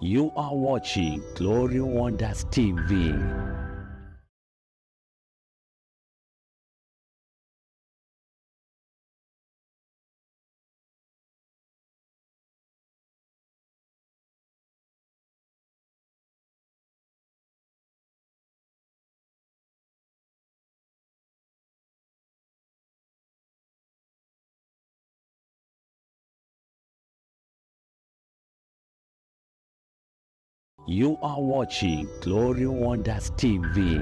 You are watching Glory Wonders TV. You are watching Glory Wonders TV.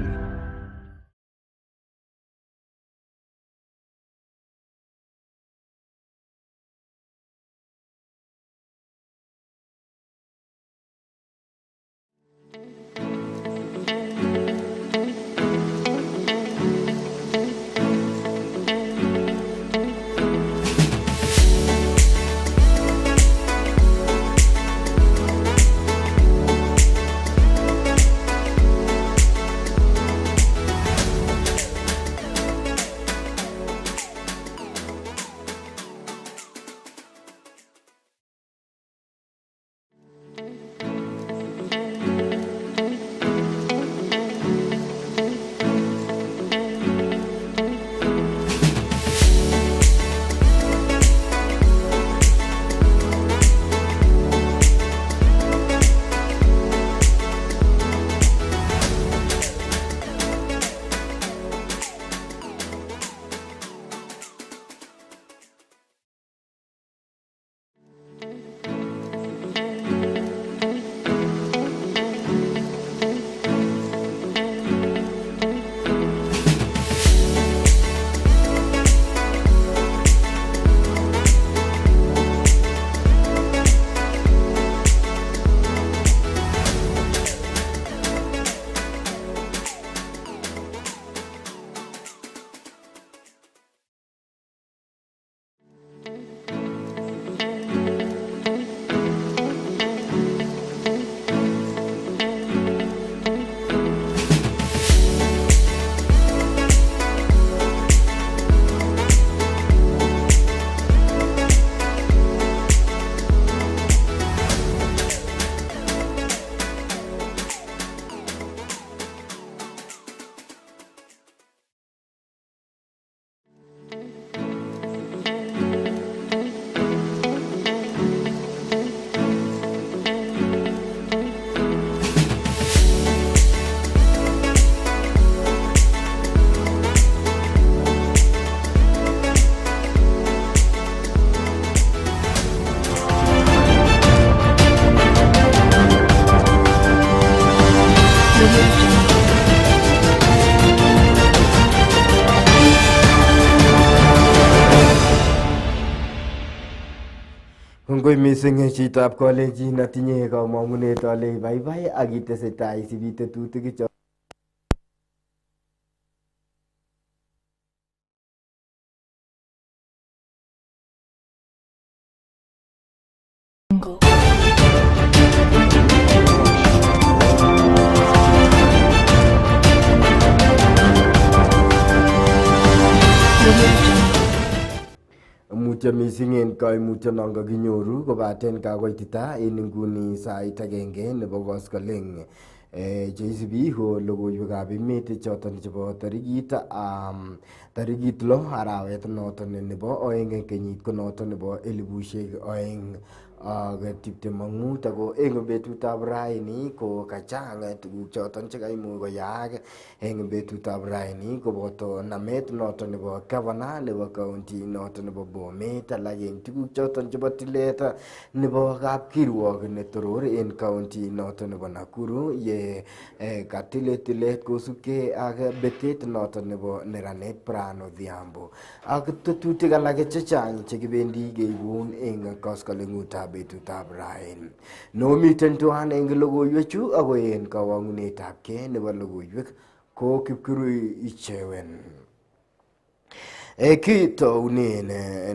Ngoi mising chitab kolenjin atinye kamang'unet ale baibai ak itesetai isibi tetutik cho mutyo mising en kaimutyo non kakinyoru kobaten kakoitita en inguni sait agenge nebo koskoleng cheisibi ko logoiywekab emet choton chebo tarikit 6 arawet noton nebo oeng kenyit ko noton nebo 2025 ako eng betutab raini ko kachang tuguk choton chekaimuch koyaak eng betutab raini koboto namet noton nebo governor nebo county noton nebo Bomet, alak eng tuguk choton chebo tilet nebo kapkirwok netoror en county noton nebo Nakuru ye katile tilet kosubkei ak betet noton nebo neranet Brian Odhiambo ak tetutik alak chechang chekibendi keibun eng koskolengutab betutab rain. Nomiten tuan eng logoiwechu ako en kawang'unetab ke nebo logoiwek ko Kipkurui Ichewen. Kitounen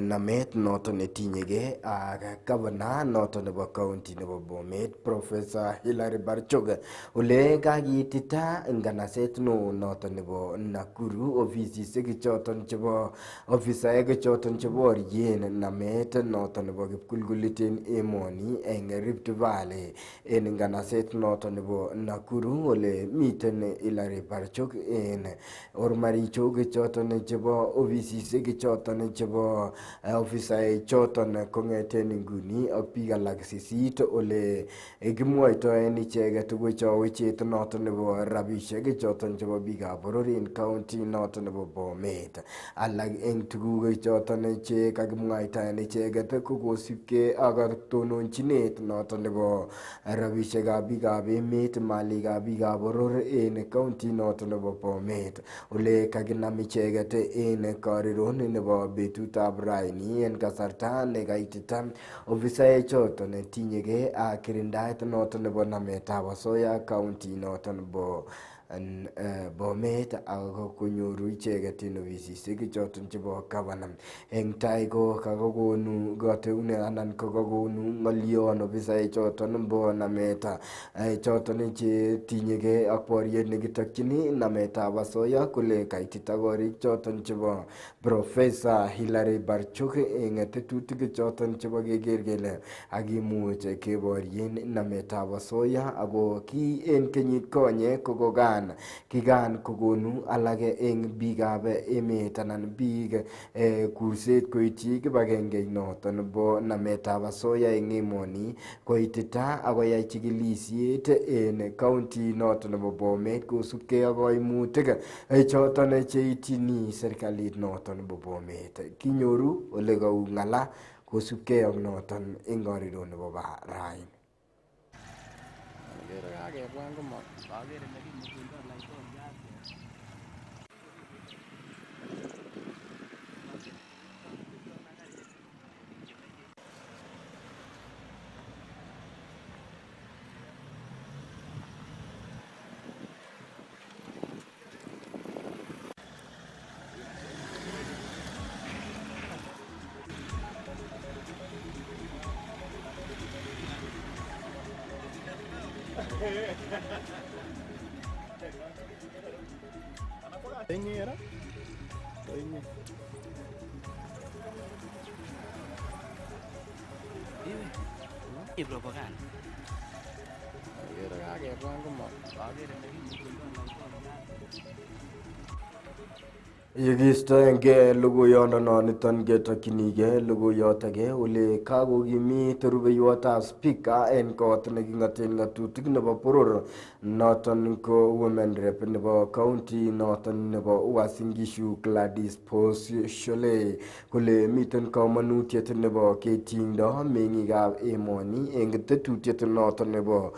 namet noton netinyege ak gavana noton nebo county nebo Bomet Professor Hilary Barchoge ole kakiitita nganaset no noton nebo Nakuru ofisisiek choton chebo ofisaek choton cheborien namet noton nebo kipkulkulit en emoni en Rift Valley en nganaset noton nebo Nakuru ole miten Hilary Barchoge en ormarichok choton chebo ofisisiek choton chebo ofisaek choton kong'eten nguni ak biik alak 8 ole kimwoitoen icheket wechowechet noton nebo rabisiek choton chebo biikab boror en county noton nebo Bomet. Alak en tuguk choton che kakimwaitaen icheket ko kosibgee ak tononchinet noton nebo rabisiekab biikab emet, malikab biikab boror en county noton nebo Bomet ole kakinam icheket en korironi nebo betutab raini en kasarta nekaitita ofisaek choton tinyegee ak kirindaet noton nebo nametab asoya county noton nebo Bomet ak konyoru icheket en ofisisiek choton chebo gavana. En tai ko kakokonu kateunet anan kokakonu ng'olyon ofisaek choton bo namet choton chetinyegee ak boriet nekitokyini nametab asoya kole kaitita korik choton chebo Professor Hilary Barchoge en tetutik choton chebo keker kele akimuch keborien nametab asoya ako ki en kenyit konye kikan kokonu alak en biikab emet anan biik kurset koityi kibagenge noton bo nametab asoya en emoni koitita akoyai chikilisiet en county noton nebo Bomet kosubkee ak koimutik choton cheityini serikalit noton nebo Bomet. Kinyoru ole kou ng'ala kosubkee ak noton en korironi nebo raini. Yekistoenge logoiyondononiton ketokyinige logoiyot age ole kakokimit rubeiwotab speaker en kot neking'oten ng'atutik nebo boror noton ko women rep nebo county noton nebo Uasin Gishu Gladys Shole kole miten komonutiet nebo ketingdo meng'ikab emoni en tetutiet noton nebo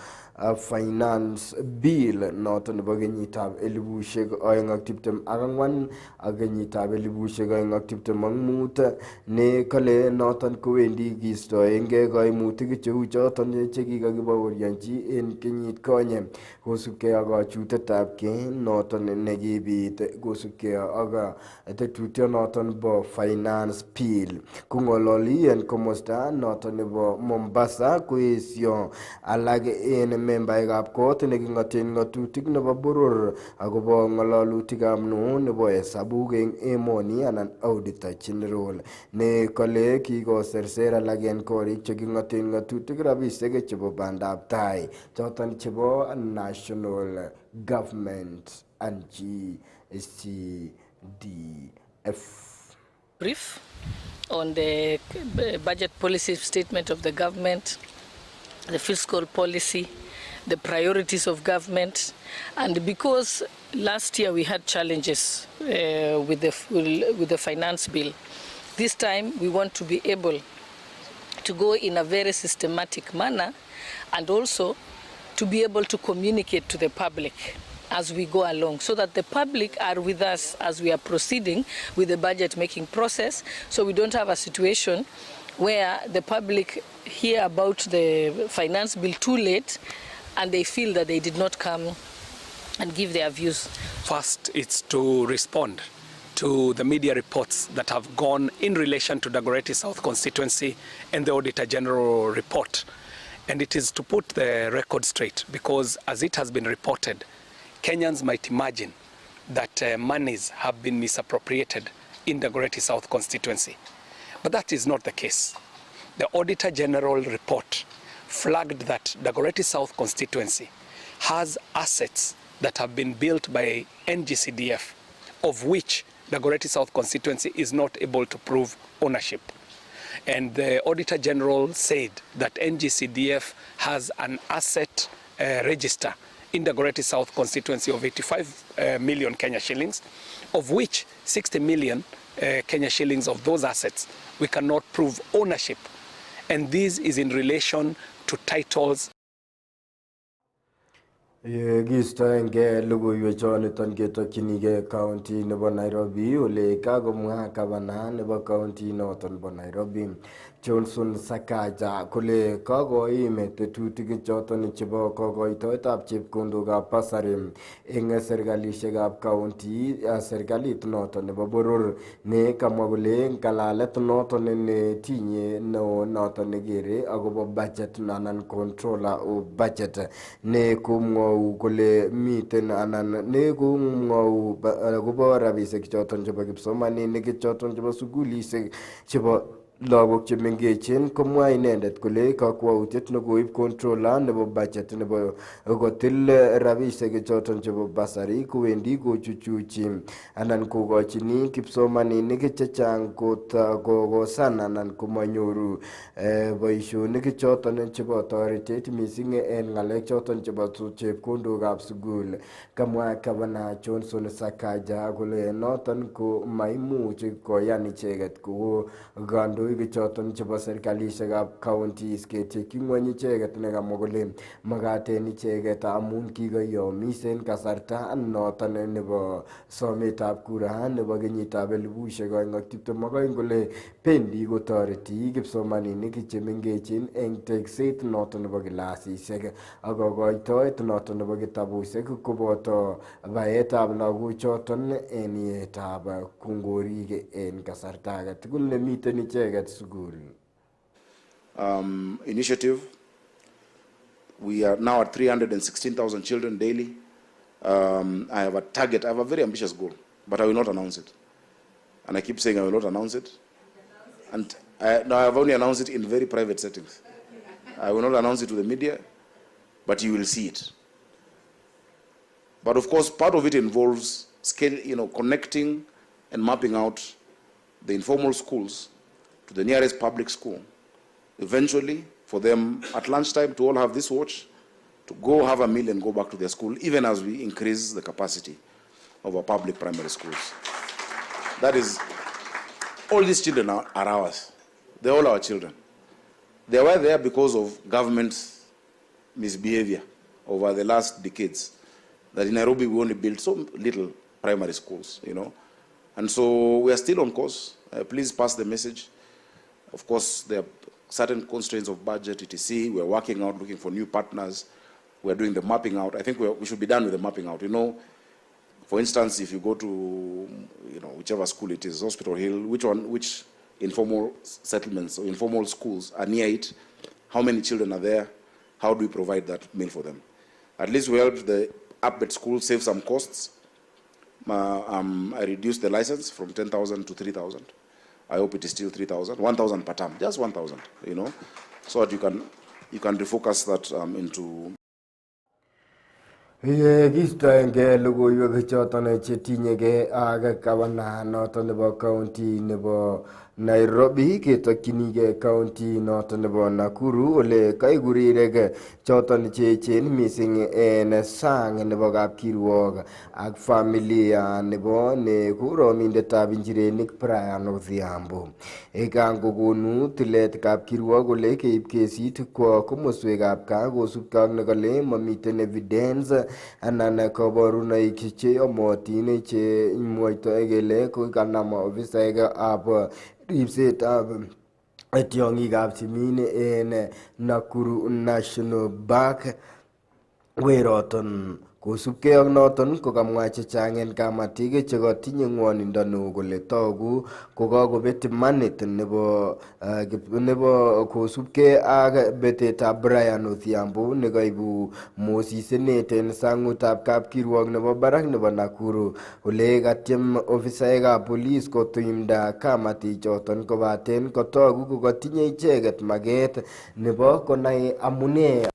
finance bill noton nebo kenyitab 2024 ak kenyitab 2025 ne kale noton kowendi kistoenge koimutik cheu choton chekikakibaorionji en kenyit konye kosubkee ak kachutetab kee noton nekibit kosubkee ak tetutyo noton bo finance bill. Kong'ololi en komosta noton nebo Mombasa koesio alak en membaekab kot neking'oten ng'atutik nebo boror akobo ng'ololutikab no nebo hesabuk en emoni anan auditor general ne kole kikoserser alak en korik cheking'oten ng'atutik rabisiek chebo bandab tai choton chebo national government and GCDF. Brief on the budget policy statement of the government, the fiscal policy, the priorities of government, and because last year we had challenges with the finance bill, this time we want to be able to go in a very systematic manner and also to be able to communicate to the public as we go along, so that the public are with us as we are proceeding with the budget making process, so we don't have a situation where the public hear about the finance bill too late and they feel that they did not come and give their views. First, it's to respond to the media reports that have gone in relation to Dagoretti South constituency and the Auditor General report. And it is to put the record straight, because as it has been reported, Kenyans might imagine that monies have been misappropriated in Dagoretti South constituency. But that is not the case. The Auditor General report flagged that Dagoretti South constituency has assets that have been built by NGCDF, of which Dagoretti South constituency is not able to prove ownership. And the Auditor General said that NGCDF has an asset register in Dagoretti South constituency of 85 million Kenya shillings, of which 60 million Kenya shillings of those assets we cannot prove ownership. And this is in relation to titles. Gistoenge logoiywechoniton ketokyinige county nebo Nairobi ole kagomwa gavana nebo county noton nebo Nairobi Johnson Sakaja kole kagoim tetutik choton chebo kokoitoetab chepkondokab basari eng serkalishekab county serkalit noton nebo boror ne kamwa kole ngalalet noton ne tinye noton negere agobo budget anan controller of budget ne kumwa kole miten anan ne kumwa agobo rabishek choton chebo kipsomaninik choton chebo sugulishek chebo lagok chemengechen komwa inendet kole kakwautiet nekoib controller nebo budget nebo kotil rabishek choton chebo basari kowendi kochuchuchi anan kogochini kipsomaninik chechang kokosan anan komanyoru boisionik choton chebo toretet mising en ngalek choton chebo chepkondokab sugul. Kamwa Gavana Johnson Sakaja kole noton ko maimuch koyan icheget ko kandoik choton chebo serkalishekab counties ketekyi ngwony icheget nekamwa kole magaten icheget amun kikoyomisen kasarta noton nebo sometab kura nebo kenyitab 2022 kole pendi kotoreti kipsomaninik chemengechen eng tekset noton nebo kilasishek ak kokoitoet noton nebo kitabushek koboto baetab lagok choton en yetab kungorik en kasarta age tugul nemiten icheget sugul. Initiative. We are now at 316,000 children daily. I have a target, I have a very ambitious goal, but I will not announce it. And I keep saying I will not announce it. And now I have only announced it in very private settings. I will not announce it to the media, but you will see it. But of course, part of it involves connecting and mapping out the informal schools to the nearest public school. Eventually, for them at lunchtime to all have this watch, to go have a meal and go back to their school, even as we increase the capacity of our public primary schools. That is, all these children are ours. They're all our children. They were there because of government misbehavior over the last decades. That in Nairobi we only built so little primary schools, And so we are still on course. Please pass the message. Of course, there are certain constraints of budget, etc. We are working out, looking for new partners. We are doing the mapping out. I think we should be done with the mapping out. For instance, if you go to whichever school it is, Hospital Hill, which informal settlements or informal schools are near it, how many children are there, how do we provide that meal for them? At least we helped the Emet school save some costs. I reduced the license from 10,000 to 3,000. I hope it is still 3,000, 1,000 per term, just 1,000, so that you can refocus that into. Gistoenge logoiywek choton chetinyege ak gavana noton nebo county nebo Nairobi ketokyinige county noton nebo Nakuru ole kaigurirege choton cheechen mising en sang nebo kapkirwok ak familia nebo nekoromindetab injirenik Brian Odhiambo. Kangokonu tilet kapkirwok ole keib kesit kwo komoswekab gaa kosubkei ak nekole mamiten evidence anan kabarunoik cheyomotin chemwoitoi kele kokanam ofisaekab ripsetab tiong'ikab timin en Nakuru National Park weroton Kosubkei ak noton kokamwa chechang en kamatik chekotinye ng'wonindo neo kole togu kokakobet imanit nebo kosubkei ak betetab Brian Odhiambo nekaibu mosisenet en sang'utab kapkirwok nebo barak nebo Nakuru, ole katyem ofisaekab polis kotuimda kamatik choton kobaten kotogu kokatinye icheket maket nebo konai amune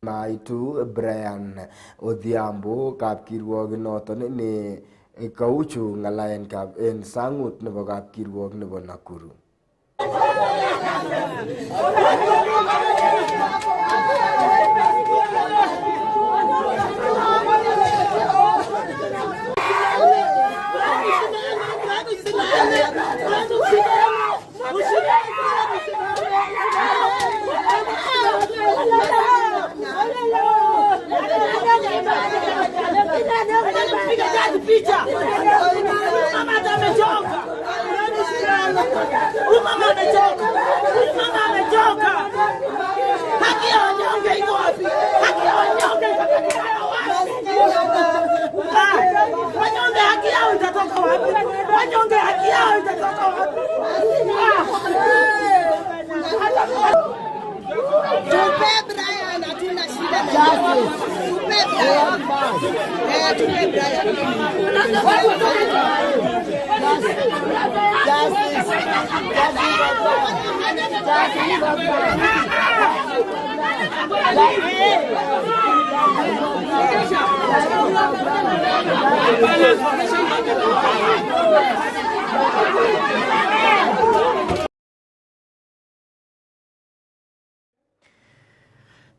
maitu Brian Odhiambo kapkirwok noton ne kauchu ng'ala en sang'ut nebo kapkirwok nebo Nakuru.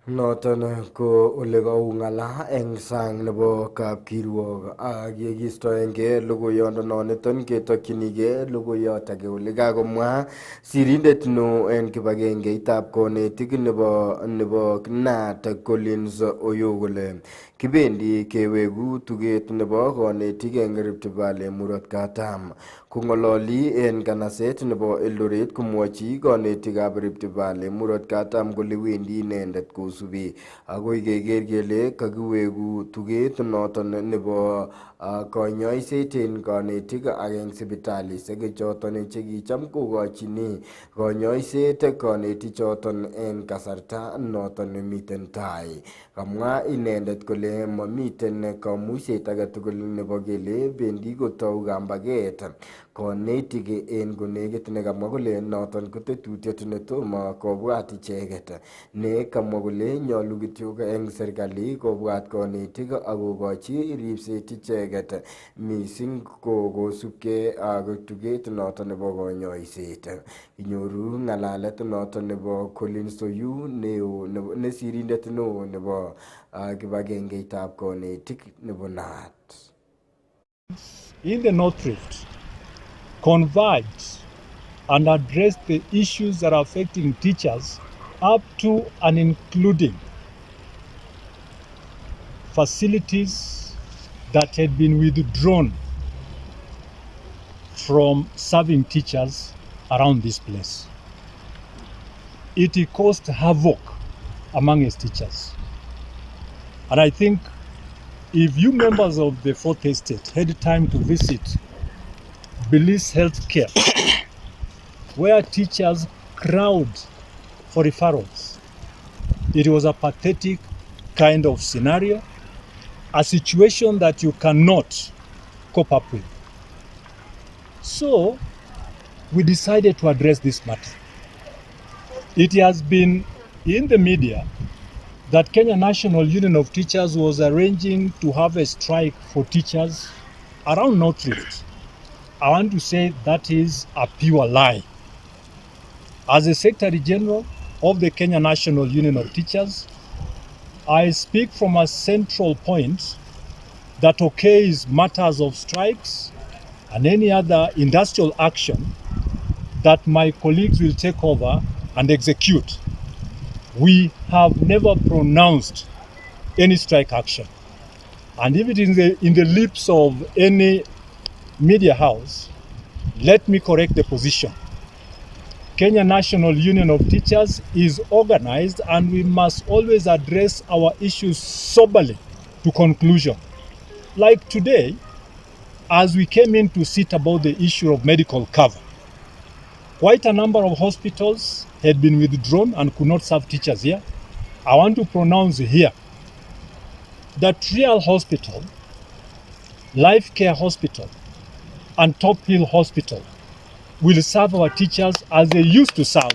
Noton ko ole kaung'ala eng sang nebo kapkirwok ak yekistoenge logoiyondononiton ketokyinige logoiyot age ole kakomwa sirindet neo en kibagengeitab konetik nebo KNAT Collins Oyo kole kibendi kewegu tuget nebo konetik eng Rift Valley murot katam. Kong'ololi en kanaset nebo Eldoret komwochi konetikab Rift Valley murot katam kole wendi inendet kosubi agoi keker kele kakiwegu tuget noton nebo konyoiset en konetik ak eng sipitalisiek choton chekicham kokochini konyoiset konetik choton en kasarta noton nemiten tai. Kamwa inendet kole mamiten kamuiset agetugul nebo kele bendi kotou kambaget konetik en konekit, nekamwa kole noton ko tetutiet netomo kobwat icheket, ne kamwa kole nyolu kityok eng serikali kobwat konetik akokochi ripset icheket mising ko kosubkei ak tuget noton nebo konyoiset. Inyoru ng'alalet noton nebo Collins Oyu ne sirindet neo nebo kibagengeitab konetik nebo NAT. In the North Rift, converge and address the issues that are affecting teachers up to and including facilities that had been withdrawn from serving teachers around this place. It caused havoc among its teachers. And I think if you members of the Fourth Estate had time to visit Belize Healthcare, where teachers crowd for referrals, it was a pathetic kind of scenario, a situation that you cannot cope up with. So we decided to address this matter. It has been in the media that Kenya National Union of Teachers was arranging to have a strike for teachers around North Rift. I want to say that is a pure lie. As the Secretary General of the Kenya National Union of Teachers, I speak from a central point that okays matters of strikes and any other industrial action that my colleagues will take over and execute. We have never pronounced any strike action. And if it is in the lips of any media house, let me correct the position. Kenya National Union of Teachers is organized, and we must always address our issues soberly to conclusion. Like today, as we came in to sit about the issue of medical cover, quite a number of hospitals had been withdrawn and could not serve teachers here. I want to pronounce here that Real Hospital, Life Care Hospital, and Top Hill Hospital will serve our teachers as they used to serve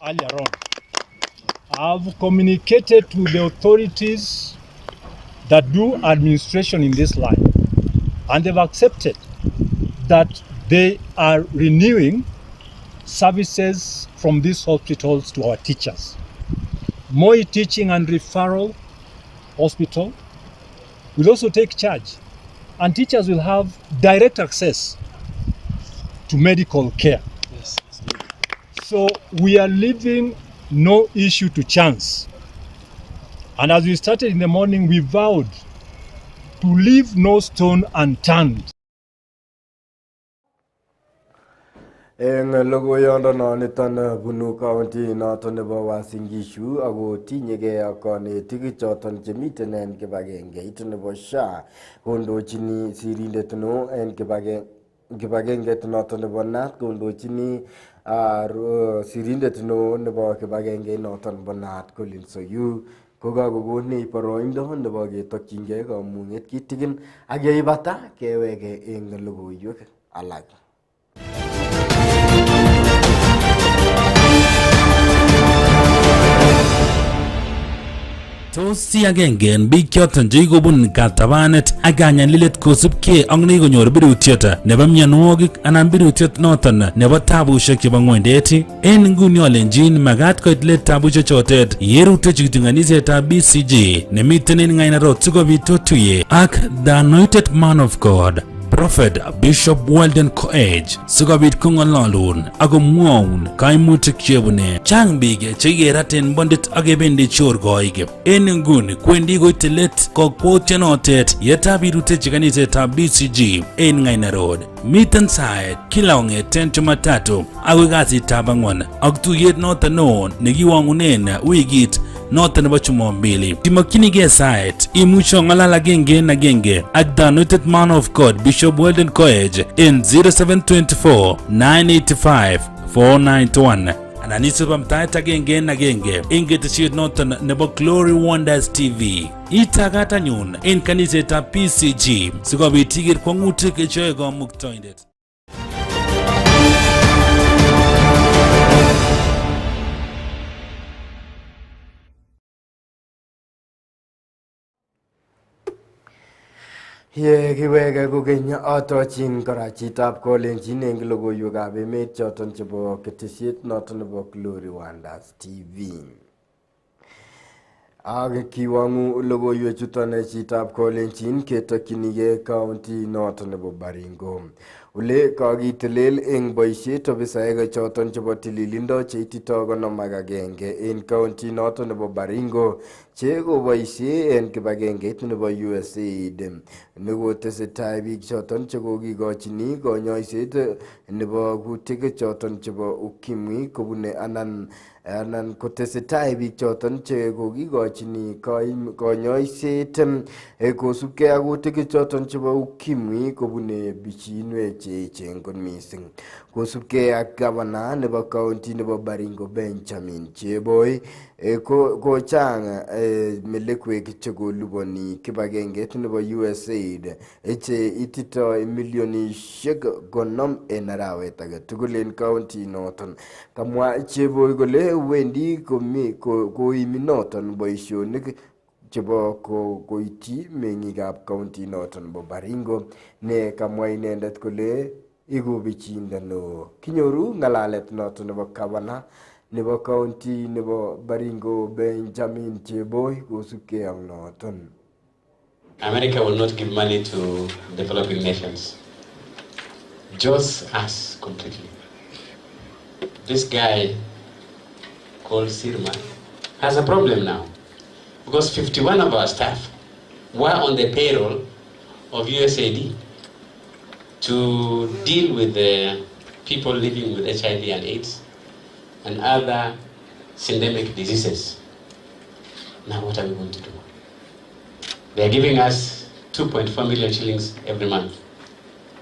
earlier on. I've communicated to the authorities that do administration in this line, and they've accepted that they are renewing services from these hospitals to our teachers. Moi Teaching and Referral Hospital will also take charge, and teachers will have direct access to medical care. Yes. So we are leaving no issue to chance. And as we started in the morning, we vowed to leave no stone unturned. Eng logoiyondo niton bunu county noton nebo Uasin Gishu ako tinyegei ak konetik choton chemiten en kibagengeit nebo SHA kondochini sirindet neo en kibagengeit noton nebo NAT kondochini sirindet neo nebo kibagengeit noton nebo NAT Colin Soyu kokakokonech boroindo nebo ketokyingei kamung'et kitigin ak yeibata kewege eng logoiwek alak. Tos si agenge en biik choton chekikobun katabanet ak kanyalilet kosubkei ak nekonyor birutiet nebo mionwogik anan birutiet noton nebo tabushek chebo ng'wendet. En nguni olenjin makat koit let tabushek chotet yerutechi kityo kanisetab BCG nemiten en Ng'ainarok sikobit otuye ak the anointed man of God Prophet Bishop Weldon Koech sikobit kong'ololun ak komwoun kaimutik chebune. Chang biik chekikeraten bondit ak kebendi chorkoik. En nguni kwendi koite let kokwotionotet yetab irutechi kanisetab BCG en Ng'ainarok. Miten saet kila kong'eten Jumatatu akoi kasitab ang'wan ak tuyet noton neo nekiwang'unen wikit noton nebo Jumapili. Timokyinigei saet imuche ong'alal agenge en agenge ak the anointed man of God Bishop Weldon Koech en 0724 985 491 anan isub amtaet agenge en agenge en ketesiet noton nebo Glory Wonders TV. Itagat anyun en kanisetab BCG sikobit iker kwang'utik cheyoe Kamuktaindet. Ye kiwege kokeny atochin kora chitab kolenjin eng logoiwekab emet choton chebo ketesiet noton nebo Glory Wonders TV. Ak kiwang'u logoiwek chuton chitab kolenjin ketokyinigei county noton nebo Baringo. Ule kakitelel eng boisiet ofisaek choton chebo tililindo cheitito 51 en county noton nebo Baringo chekoboisie en kibagengeit nebo USAID nekotesetai biik choton chekokikochini konyoiset nebo kutik choton chebo ukimwi kobune anan kotesetai biik choton chekokikochini konyoiset kosubkei ak kutik choton chebo ukimwi kobune bichinwek cheechen kot mising. Kosubkei ak gavana nebo county nebo Baringo Benjamin Cheboy ko chang melekwek chekoluboni kibagengeit nebo USAID che ititoi milionishek 50 en arawet age tugul en county noton. Kamwa Cheboy kole wendi koimi noton boisionik chebo koityi meng'ikab county noton nebo Baringo ne kamwa inendet kole iku bichindo neo. Kinyoru ng'alalet noton nebo gavana nebo county nebo Baringo Benjamin Cheboy kosubkei ak noton. America will not give money to developing nations. Just us completely. This guy called Sirma has a problem now because 51 of our staff were on the payroll of USAID to deal with the people living with HIV and AIDS and other syndemic diseases. Now what are we going to do? They are giving us 2.4 million shillings every month,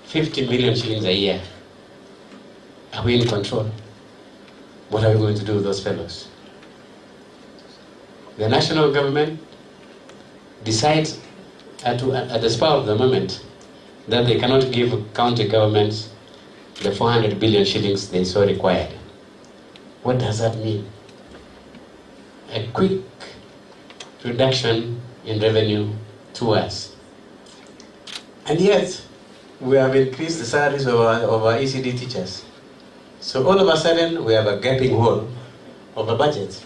50 million shillings a year. Are we in control? What are we going to do with those fellows? The national government decides at the spur of the moment that they cannot give county governments the 400 billion shillings they so required. What does that mean? A quick reduction in revenue to us. And yet, we have increased the salaries of our ECD teachers. So all of a sudden, we have a gaping hole of a budget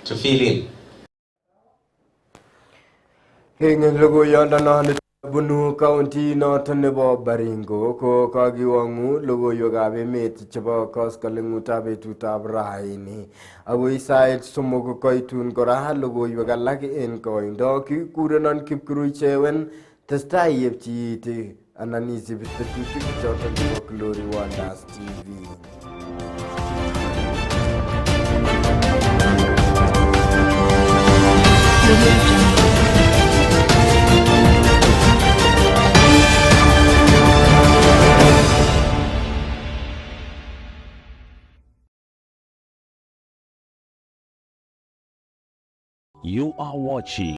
to fill in. Bunu county noton nebo Baringo ko kagiwangu logoiywekab emet chebo koskoleng'utab betutab raini agoi sait somok koitun kora logoiywek alak en koindo kikurenon Kipkirui testai yepchi anan isib tetutik choton chebo Glory Wonders TV. You are watching